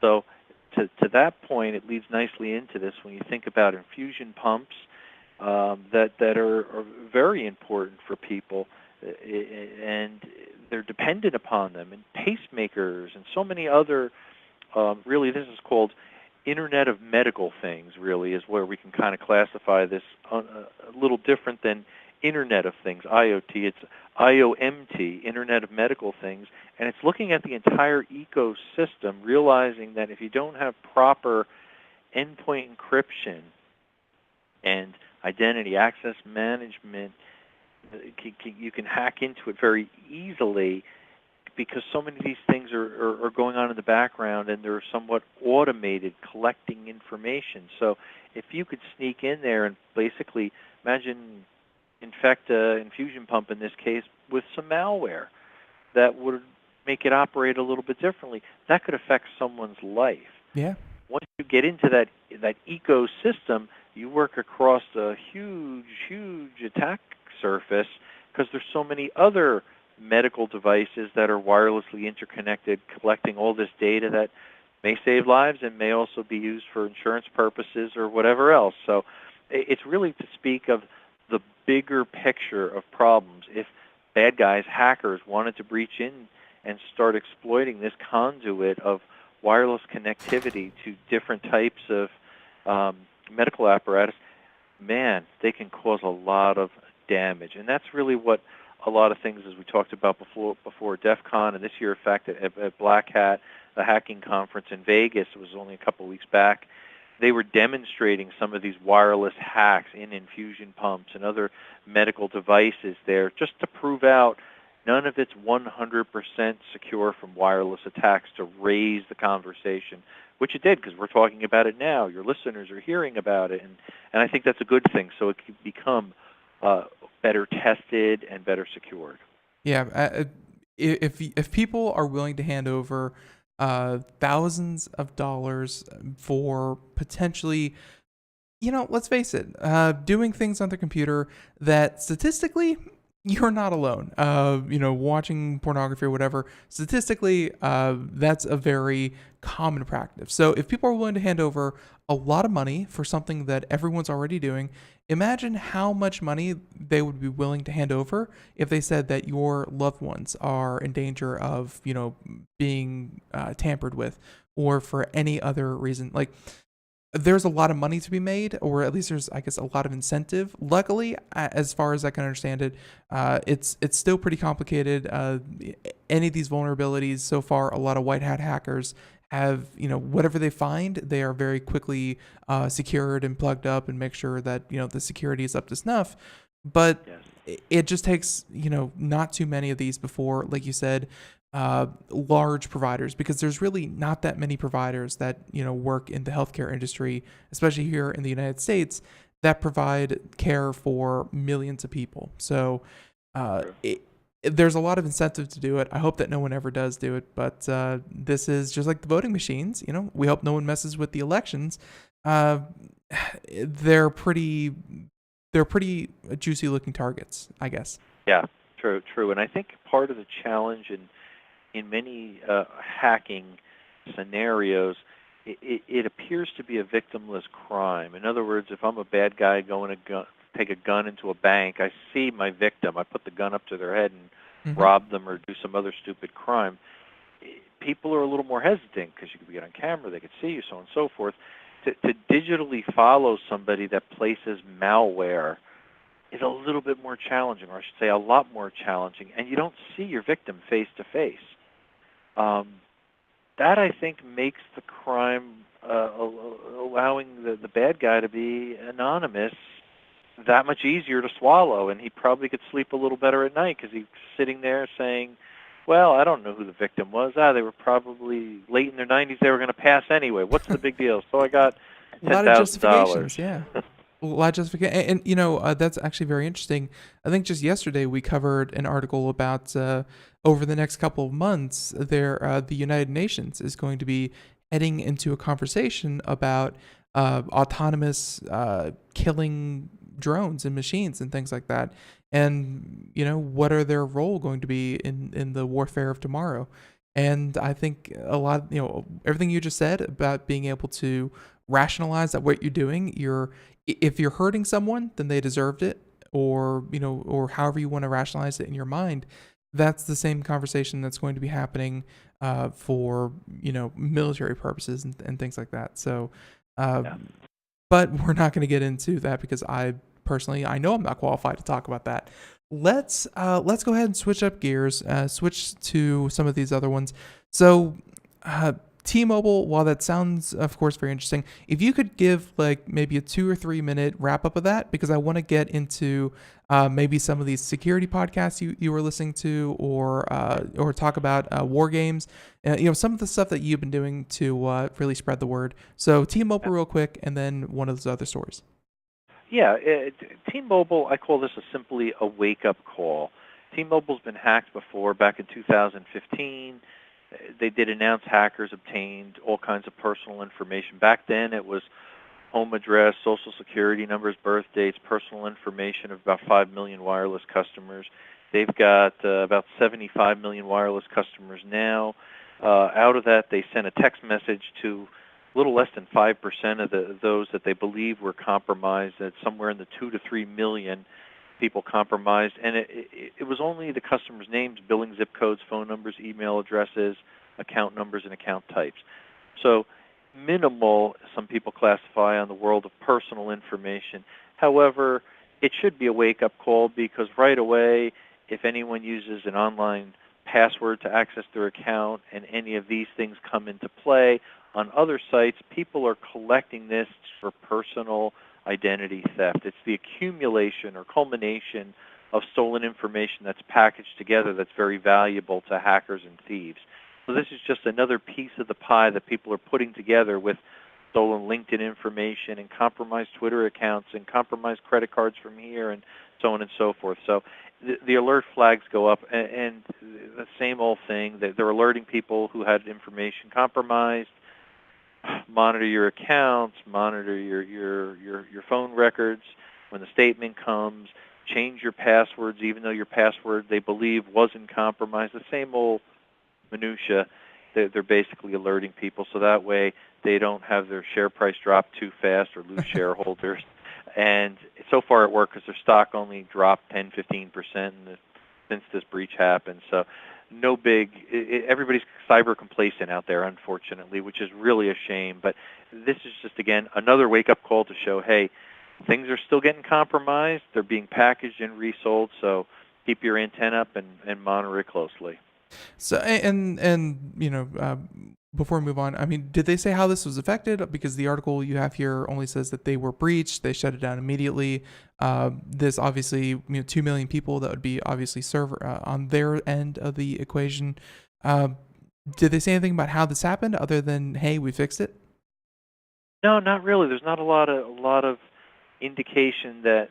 So to that point, it leads nicely into this when you think about infusion pumps that are very important for people, and they're dependent upon them, and pacemakers and so many other, really this is called Internet of Medical Things, really, is where we can kind of classify this a little different than Internet of Things, IoT. It's IOMT, Internet of Medical Things, and it's looking at the entire ecosystem, realizing that if you don't have proper endpoint encryption and identity access management, you can hack into it very easily, because so many of these things are going on in the background, and they're somewhat automated, collecting information. So if you could sneak in there and basically, imagine, infect an infusion pump in this case with some malware that would make it operate a little bit differently, that could affect someone's life. Yeah. Once you get into that ecosystem, you work across a huge attack surface, because there's so many other medical devices that are wirelessly interconnected, collecting all this data that may save lives and may also be used for insurance purposes or whatever else. So it's really to speak of the bigger picture of problems. If bad guys, hackers, wanted to breach in and start exploiting this conduit of wireless connectivity to different types of medical apparatus, man, they can cause a lot of damage. And that's really what a lot of things, as we talked about before DEF CON, and this year, in fact, at Black Hat, the hacking conference in Vegas, it was only a couple of weeks back, they were demonstrating some of these wireless hacks in infusion pumps and other medical devices there, just to prove out none of it's 100% secure from wireless attacks, to raise the conversation, which it did, because we're talking about it now. Your listeners are hearing about it, and I think that's a good thing, so it can become better tested and better secured. Yeah, if people are willing to hand over thousands of dollars for potentially, let's face it, doing things on the computer that statistically you're not alone. Watching pornography or whatever, statistically, that's a very common practice. So if people are willing to hand over a lot of money for something that everyone's already doing, imagine how much money they would be willing to hand over if they said that your loved ones are in danger of, being tampered with, or for any other reason. Like, there's a lot of money to be made, or at least there's, I guess, a lot of incentive. Luckily, as far as I can understand it, it's still pretty complicated. Any of these vulnerabilities so far, a lot of white hat hackers have, whatever they find, they are very quickly secured and plugged up and make sure that, the security is up to snuff. But it just takes, not too many of these before, like you said, large providers, because there's really not that many providers that, work in the healthcare industry, especially here in the United States, that provide care for millions of people. So there's a lot of incentive to do it. I hope that no one ever does do it, but this is just like the voting machines. We hope no one messes with the elections. They're pretty juicy looking targets, I guess. Yeah, true. And I think part of the challenge in many hacking scenarios, it appears to be a victimless crime. In other words, if I'm a bad guy going to take a gun into a bank, I see my victim, I put the gun up to their head and rob them or do some other stupid crime. People are a little more hesitant, because you could get on camera, they could see you, so on and so forth. To digitally follow somebody that places malware is a little bit more challenging, or I should say a lot more challenging, and you don't see your victim face to face. That, I think, makes the crime, allowing the bad guy to be anonymous, that much easier to swallow, and he probably could sleep a little better at night, because he's sitting there saying, well, I don't know who the victim was. They were probably late in their 90s. They were going to pass anyway. What's the big deal? So I got $10,000. A lot of justifications, yeah. A lot of justification. And that's actually very interesting. I think just yesterday we covered an article about over the next couple of months, the United Nations is going to be heading into a conversation about autonomous killing drones and machines and things like that. And, what are their role going to be in the warfare of tomorrow? And I think a lot, everything you just said about being able to rationalize that what you're doing, if you're hurting someone, then they deserved it, or, or however you want to rationalize it in your mind, that's the same conversation that's going to be happening for, military purposes and things like that. So, but we're not going to get into that, because I personally, I know I'm not qualified to talk about that. Let's go ahead and switch up gears, switch to some of these other ones. So, T-Mobile, while that sounds, of course, very interesting, if you could give like maybe a 2 or 3 minute wrap up of that, because I want to get into maybe some of these security podcasts you were listening to, or talk about WarGames, some of the stuff that you've been doing to really spread the word. So T-Mobile real quick, and then one of those other stories. Yeah, T-Mobile, I call this simply a wake-up call. T-Mobile's been hacked before. Back in 2015, they did announce hackers obtained all kinds of personal information. Back then, it was home address, social security numbers, birth dates, personal information of about 5 million wireless customers. They've got about 75 million wireless customers now. Out of that, they sent a text message to a little less than 5% of those that they believe were compromised. That's somewhere in the 2 to 3 million people compromised. And it was only the customers' names, billing zip codes, phone numbers, email addresses, account numbers, and account types. So minimal, some people classify, on the world of personal information. However, it should be a wake-up call, because right away, if anyone uses an online password to access their account and any of these things come into play on other sites, people are collecting this for personal identity theft. It's the accumulation or culmination of stolen information that's packaged together that's very valuable to hackers and thieves. So this is just another piece of the pie that people are putting together with stolen LinkedIn information and compromised Twitter accounts and compromised credit cards from here and so on and so forth. So the alert flags go up, and the same old thing. They're alerting people who had information compromised. Monitor your accounts, monitor your phone records. When the statement comes, change your passwords, even though your password they believe wasn't compromised. The same old minutia. They're basically alerting people so that way they don't have their share price drop too fast or lose shareholders. And so far it worked, because their stock only dropped 10-15% since this breach happened. So no big, everybody's cyber complacent out there, unfortunately, which is really a shame. But this is just, again, another wake-up call to show, hey, things are still getting compromised. They're being packaged and resold, so keep your antenna up and monitor it closely. So, before we move on, I mean, did they say how this was affected? Because the article you have here only says that they were breached. They shut it down immediately. This obviously, 2 million people, that would be obviously server on their end of the equation. Did they say anything about how this happened other than, hey, we fixed it? No, not really. There's not a lot of indication that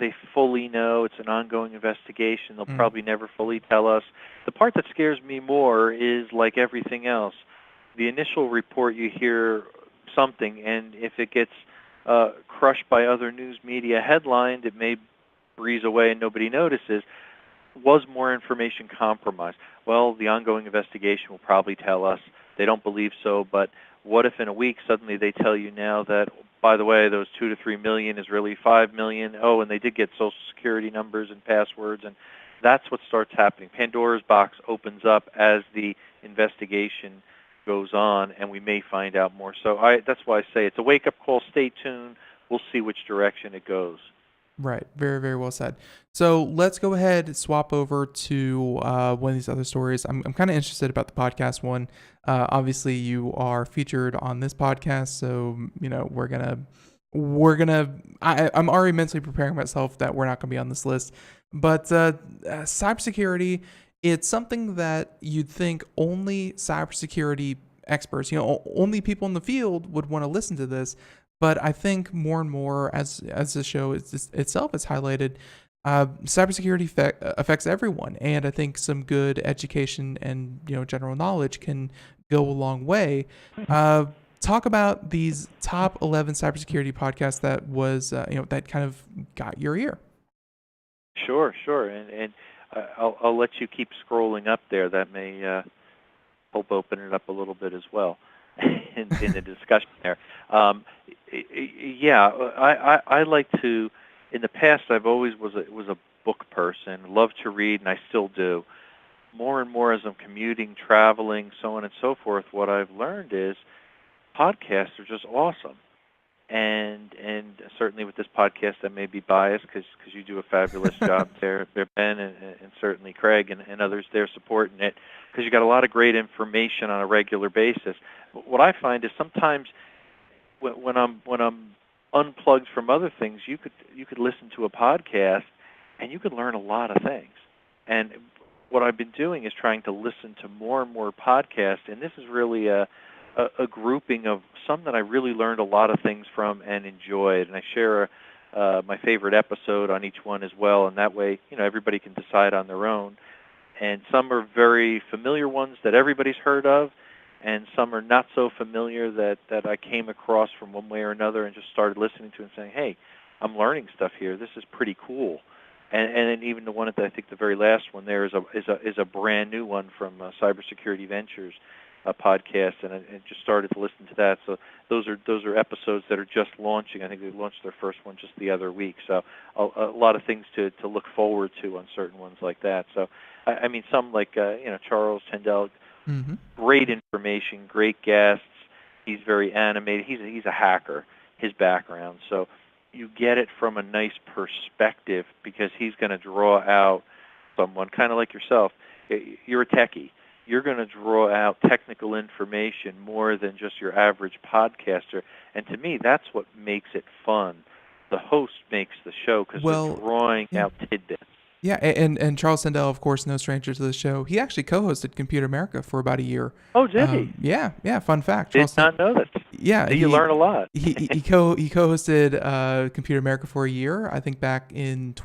they fully know. It's an ongoing investigation. They'll probably never fully tell us. The part that scares me more is, like everything else, the initial report, you hear something, and if it gets crushed by other news media headlined, it may breeze away and nobody notices. Was more information compromised? Well, the ongoing investigation will probably tell us. They don't believe so, but what if in a week suddenly they tell you now that, by the way, those 2 to 3 million is really 5 million. Oh, and they did get social security numbers and passwords, and that's what starts happening. Pandora's box opens up as the investigation goes on, and we may find out more. So that's why I say it's a wake-up call. Stay tuned. We'll see which direction it goes. Right. Very, very well said. So let's go ahead and swap over to one of these other stories. I'm kind of interested about the podcast one. Obviously, you are featured on this podcast, so I'm already mentally preparing myself that we're not going to be on this list. But cybersecurity, it's something that you'd think only cybersecurity experts, only people in the field would want to listen to this. But I think more and more, as the show itself has highlighted, cybersecurity affects everyone, and I think some good education and general knowledge can go a long way. Talk about these top 11 cybersecurity podcasts that was that kind of got your ear. Sure, and I'll let you keep scrolling up there. That may help open it up a little bit as well in the discussion there. I like to. In the past, I've always was a book person. Loved to read, and I still do. More and more as I'm commuting, traveling, so on and so forth, what I've learned is podcasts are just awesome. and certainly with this podcast, I may be biased because you do a fabulous job there, Ben, and certainly Craig and others there supporting it, because you got a lot of great information on a regular basis. What I find is sometimes when I'm unplugged from other things, you could listen to a podcast and you could learn a lot of things. And what I've been doing is trying to listen to more and more podcasts, and this is really a grouping of some that I really learned a lot of things from and enjoyed. And I share my favorite episode on each one as well, and that way, everybody can decide on their own. And some are very familiar ones that everybody's heard of, and some are not so familiar that I came across from one way or another and just started listening to and saying, hey, I'm learning stuff here. This is pretty cool. And then even the one I think the very last one there is a brand new one from Cybersecurity Ventures podcast, and I just started to listen to that. So those are episodes that are just launching. I think they launched their first one just the other week. So a lot of things to look forward to on certain ones like that. So I mean, some like Charles Tendell, great information, great guests. He's very animated. He's a hacker. His background, so you get it from a nice perspective because he's going to draw out someone kind of like yourself. You're a techie. You're going to draw out technical information more than just your average podcaster. And to me, that's what makes it fun. The host makes the show because they're drawing out tidbits. Yeah, and Charles Sendell, of course, no stranger to the show. He actually co-hosted Computer America for about a year. Oh, did he? Yeah, fun fact. Did not know that. Yeah. You learn a lot. he co-hosted Computer America for a year, I think back in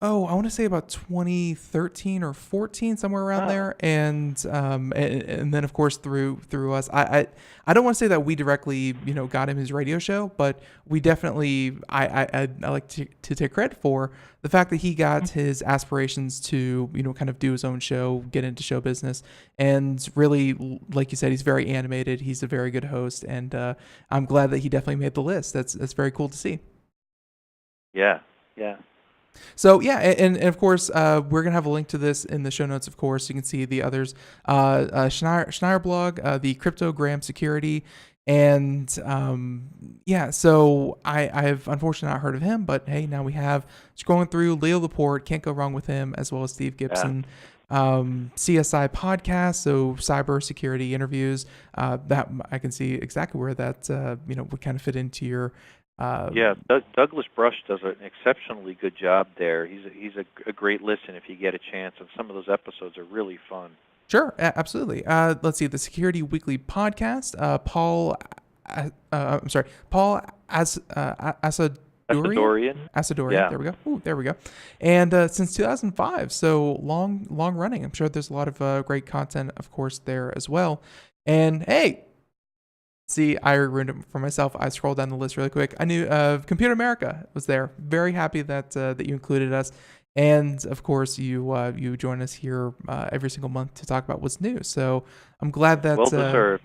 I want to say about 2013 or 14, somewhere around there. And then of course through us, I don't want to say that we directly got him his radio show, but we definitely I like to take credit for the fact that he got his aspirations to kind of do his own show, get into show business, and really, like you said, he's very animated. He's a very good host, and I'm glad that he definitely made the list. That's very cool to see. Yeah. So yeah, and of course we're gonna have a link to this in the show notes. Of course, you can see the others. Schneier blog, the Cryptogram Security, and So I've unfortunately not heard of him, but hey, now we have. Scrolling through, Leo Laporte, can't go wrong with him, as well as Steve Gibson. CSI podcast, so cybersecurity interviews. That I can see exactly where that would kind of fit into your. Douglas Brush does an exceptionally good job there. He's a great listen if you get a chance, and some of those episodes are really fun. Sure, absolutely. Let's see, the Security Weekly podcast. Paul Asadorian. Yeah. There we go. There we go. And since 2005, so long running. I'm sure there's a lot of great content, of course, there as well. And hey. See, I ruined it for myself. I scrolled down the list really quick. I knew Computer America was there. Very happy that you included us, and of course you join us here every single month to talk about what's new. So I'm glad that. Well deserved.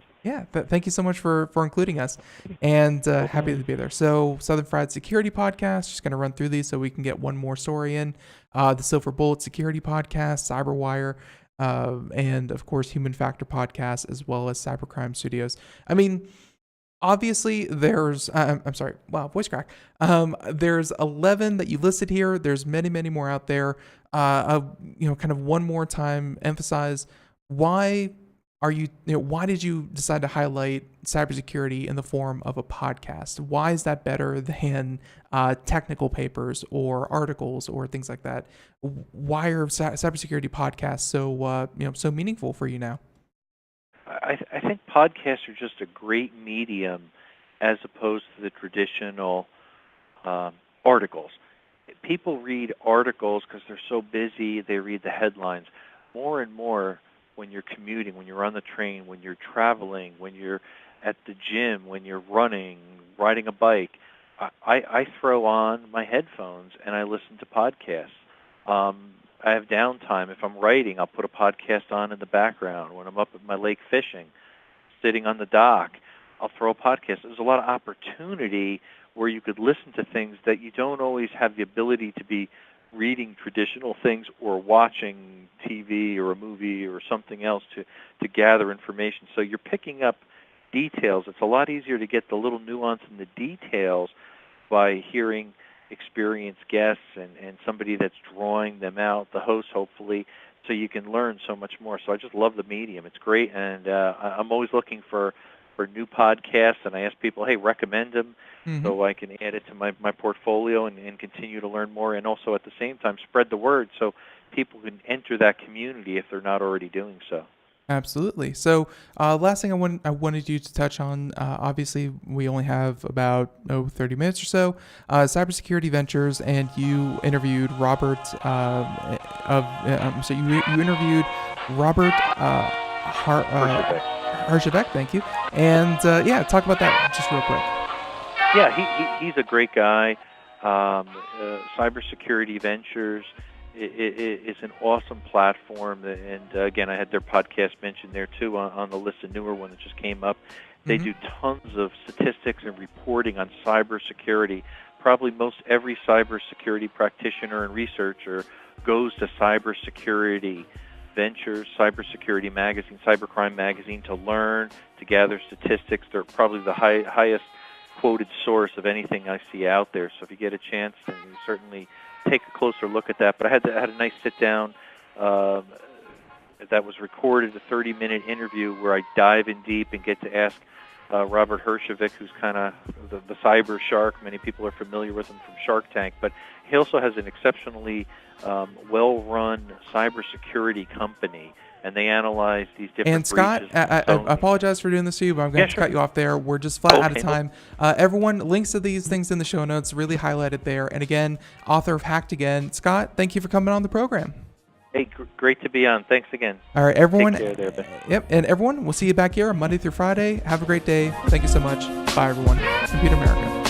Thank you so much for including us, and happy to be there. So Southern Fried Security Podcast. Just going to run through these so we can get one more story in. The Silver Bullet Security Podcast, CyberWire. And of course, Human Factor Podcast, as well as Cybercrime Studios. I mean, obviously, there's voice crack. There's 11 that you listed here. There's many, many more out there. Kind of one more time, emphasize why why did you decide to highlight cybersecurity in the form of a podcast? Why is that better than technical papers or articles or things like that? Why are cybersecurity podcasts so meaningful for you now? I think podcasts are just a great medium as opposed to the traditional articles. People read articles because they're so busy, they read the headlines. More and more, when you're commuting, when you're on the train, when you're traveling, when you're at the gym, when you're running, riding a bike, I throw on my headphones and I listen to podcasts. I have downtime. If I'm writing, I'll put a podcast on in the background. When I'm up at my lake fishing, sitting on the dock, I'll throw a podcast. There's a lot of opportunity where you could listen to things that you don't always have the ability to be reading traditional things or watching TV or a movie or something else to gather information. So you're picking up details. It's a lot easier to get the little nuance in the details by hearing experienced guests and somebody that's drawing them out, the host hopefully, so you can learn so much more. So I just love the medium. It's great, and I'm always looking for new podcasts, and I ask people, hey, recommend them so I can add it to my portfolio and continue to learn more, and also at the same time spread the word so people can enter that community if they're not already doing so. Absolutely. So last thing I wanted you to touch on, obviously we only have about 30 minutes or so, Cybersecurity Ventures, and you interviewed Robert you interviewed Robert Herjavec, thank you. And talk about that just real quick. Yeah, he's a great guy. Cybersecurity Ventures is an awesome platform, and again, I had their podcast mentioned there too on the list, a newer one that just came up. They do tons of statistics and reporting on cybersecurity. Probably most every cybersecurity practitioner and researcher goes to Cybersecurity Ventures, Cybersecurity Magazine, Cybercrime Magazine to learn, to gather statistics. They're probably the highest quoted source of anything I see out there. So if you get a chance, then you certainly take a closer look at that. But I had a nice sit-down that was recorded, a 30-minute interview where I dive in deep and get to ask Robert Herjavec, who's kind of the cyber shark. Many people are familiar with him from Shark Tank, but he also has an exceptionally well-run cybersecurity company, and they analyze these different And Scott, breaches. I apologize for doing this to you, but I'm going to cut you off there. We're just flat out of time. Everyone, links to these things in the show notes, really highlighted there. And again, author of Hacked Again. Scott, thank you for coming on the program. Hey, great to be on. Thanks again. All right, everyone. Take care there, Yep, and everyone, we'll see you back here Monday through Friday. Have a great day. Thank you so much. Bye, everyone. Computer America.